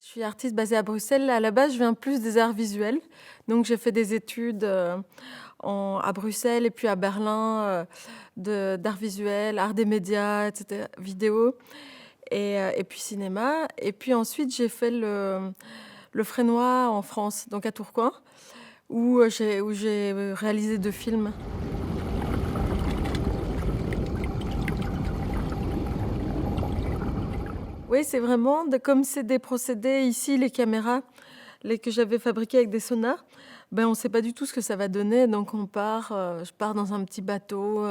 Je suis artiste basée à Bruxelles. À la base, je viens plus des arts visuels. Donc j'ai fait des études, à Bruxelles et puis à Berlin, d'art visuel, art des médias et cetera, vidéo et puis cinéma. Et puis ensuite, j'ai fait le Frénois en France, donc à Tourcoing, où j'ai réalisé 2 films. Oui, c'est vraiment comme c'est des procédés ici, les caméras que j'avais fabriquées avec des sonars, ben, on ne sait pas du tout ce que ça va donner. Donc je pars dans un petit bateau,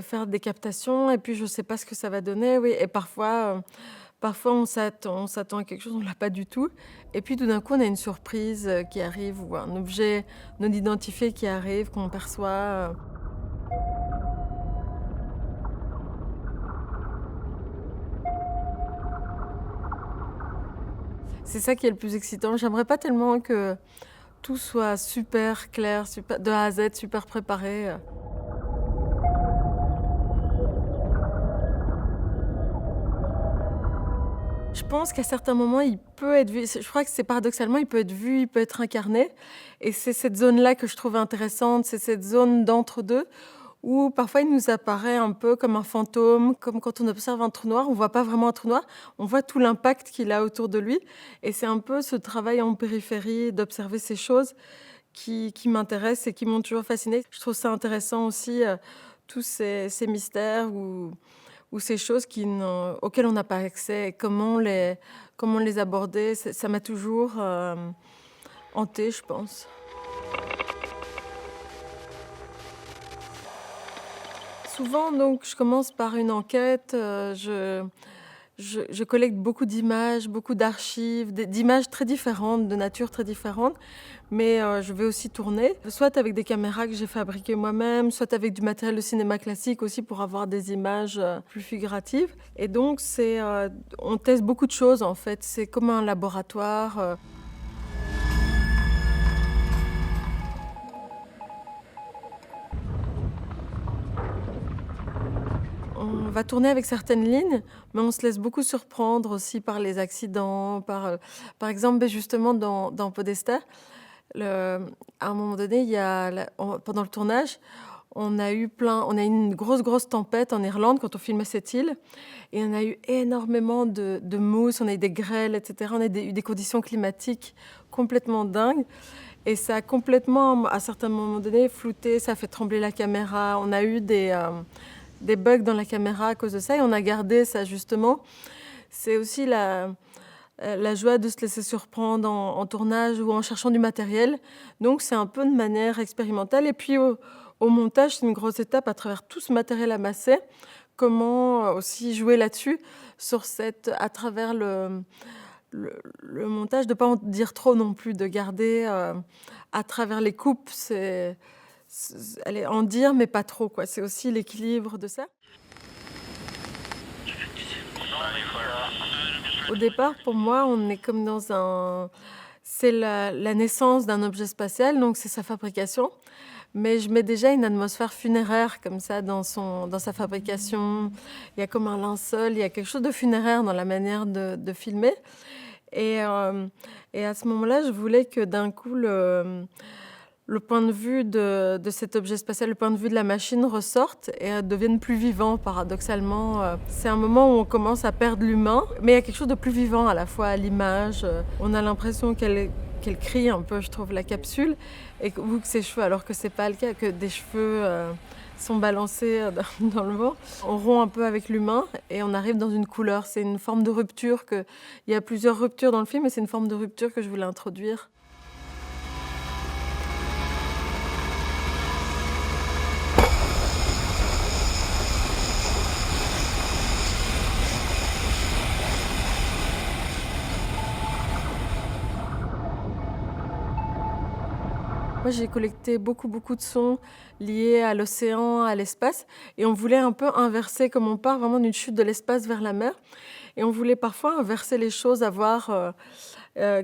faire des captations et puis je ne sais pas ce que ça va donner. Oui, et parfois on s'attend à quelque chose, on ne l'a pas du tout. Et puis tout d'un coup, on a une surprise qui arrive ou un objet non identifié qui arrive, qu'on perçoit. C'est ça qui est le plus excitant. J'aimerais pas tellement que tout soit super clair, super, de A à Z, super préparé. Je pense qu'à certains moments, il peut être vu. Je crois que c'est paradoxalement, il peut être vu, il peut être incarné. Et c'est cette zone-là que je trouve intéressante. C'est cette zone d'entre-deux où parfois il nous apparaît un peu comme un fantôme, comme quand on observe un trou noir. On voit pas vraiment un trou noir, on voit tout l'impact qu'il a autour de lui. Et c'est un peu ce travail en périphérie d'observer ces choses qui m'intéressent et qui m'ont toujours fascinée. Je trouve ça intéressant aussi, tous ces mystères ou ces choses auxquelles on n'a pas accès, et comment les aborder. Ça m'a toujours hantée, je pense. Souvent, donc, je commence par une enquête. Je collecte beaucoup d'images, beaucoup d'archives, d'images très différentes, de nature très différente. Mais je vais aussi tourner, soit avec des caméras que j'ai fabriquées moi-même, soit avec du matériel de cinéma classique aussi pour avoir des images plus figuratives. Et donc, on teste beaucoup de choses en fait. C'est comme un laboratoire. On va tourner avec certaines lignes, mais on se laisse beaucoup surprendre aussi par les accidents. Par exemple, justement, dans Podesta, à un moment donné, pendant le tournage, on a eu une grosse tempête en Irlande quand on filmait cette île. Et on a eu énormément de mousse, on a eu des grêles, etc. On a eu des conditions climatiques complètement dingues. Et ça a complètement, à certains moments donnés, flouté, ça a fait trembler la caméra. On a eu des bugs dans la caméra à cause de ça et on a gardé ça justement. C'est aussi la joie de se laisser surprendre en tournage ou en cherchant du matériel. Donc c'est un peu de manière expérimentale. Et puis au montage, c'est une grosse étape à travers tout ce matériel amassé. Comment aussi jouer là-dessus, à travers le montage, de ne pas en dire trop non plus, de garder à travers les coupes, allez, en dire mais pas trop, quoi. C'est aussi l'équilibre de ça. Au départ, pour moi, on est comme c'est la naissance d'un objet spatial, donc c'est sa fabrication. Mais je mets déjà une atmosphère funéraire comme ça dans sa fabrication. Il y a comme un linceul, il y a quelque chose de funéraire dans la manière de filmer. Et à ce moment-là, je voulais que d'un coup, le point de vue de cet objet spatial, le point de vue de la machine ressorte et devienne plus vivant, paradoxalement. C'est un moment où on commence à perdre l'humain, mais il y a quelque chose de plus vivant à la fois à l'image. On a l'impression qu'elle crie un peu, je trouve, la capsule, ou que ses cheveux, alors que c'est pas le cas, que des cheveux sont balancés dans le vent. On rompt un peu avec l'humain et on arrive dans une couleur. C'est une forme de rupture. Il y a plusieurs ruptures dans le film, et c'est une forme de rupture que je voulais introduire. Moi, j'ai collecté beaucoup de sons liés à l'océan, à l'espace, et on voulait un peu inverser, comme on part vraiment d'une chute de l'espace vers la mer, et on voulait parfois inverser les choses,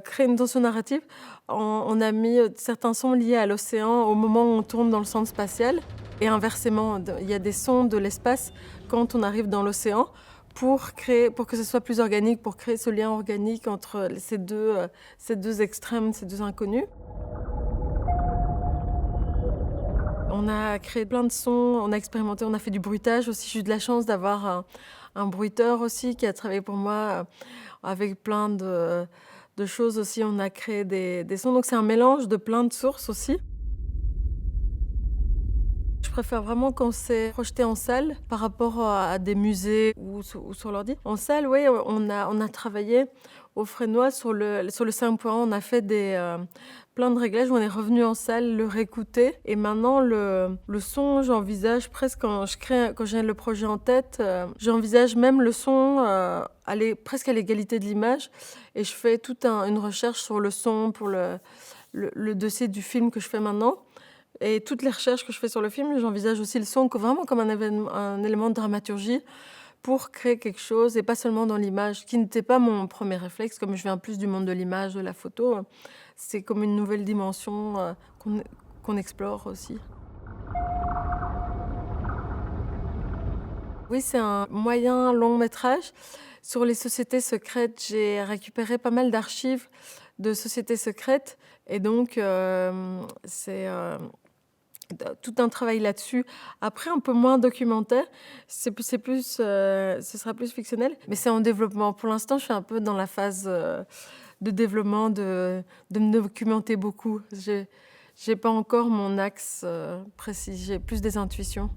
créer une tension narrative. On a mis certains sons liés à l'océan au moment où on tourne dans le centre spatial, et inversement, il y a des sons de l'espace quand on arrive dans l'océan, pour que ce soit plus organique, pour créer ce lien organique entre ces deux extrêmes, ces deux inconnus. On a créé plein de sons, on a expérimenté, on a fait du bruitage aussi. J'ai eu de la chance d'avoir un bruiteur aussi qui a travaillé pour moi avec plein de choses aussi. On a créé des sons, donc c'est un mélange de plein de sources aussi. Je préfère vraiment quand c'est projeté en salle par rapport à des musées ou sur l'ordi. En salle, oui, on a travaillé au Fresnoy sur le 5.1. On a fait plein de réglages. On est revenu en salle le réécouter. Et maintenant, le son, j'envisage presque quand j'ai le projet en tête, j'envisage même le son presque à l'égalité de l'image. Et je fais toute une recherche sur le son pour le dossier du film que je fais maintenant. Et toutes les recherches que je fais sur le film, j'envisage aussi le son vraiment comme un élément de dramaturgie pour créer quelque chose et pas seulement dans l'image, qui n'était pas mon premier réflexe, comme je viens plus du monde de l'image, de la photo. C'est comme une nouvelle dimension qu'on explore aussi. Oui, c'est un moyen long métrage. Sur les sociétés secrètes, j'ai récupéré pas mal d'archives de sociétés secrètes et donc c'est tout un travail là-dessus. Après, un peu moins documentaire, ce sera plus fictionnel, mais c'est en développement. Pour l'instant, je suis un peu dans la phase de développement, de me documenter beaucoup. J'ai pas encore mon axe précis, j'ai plus des intuitions.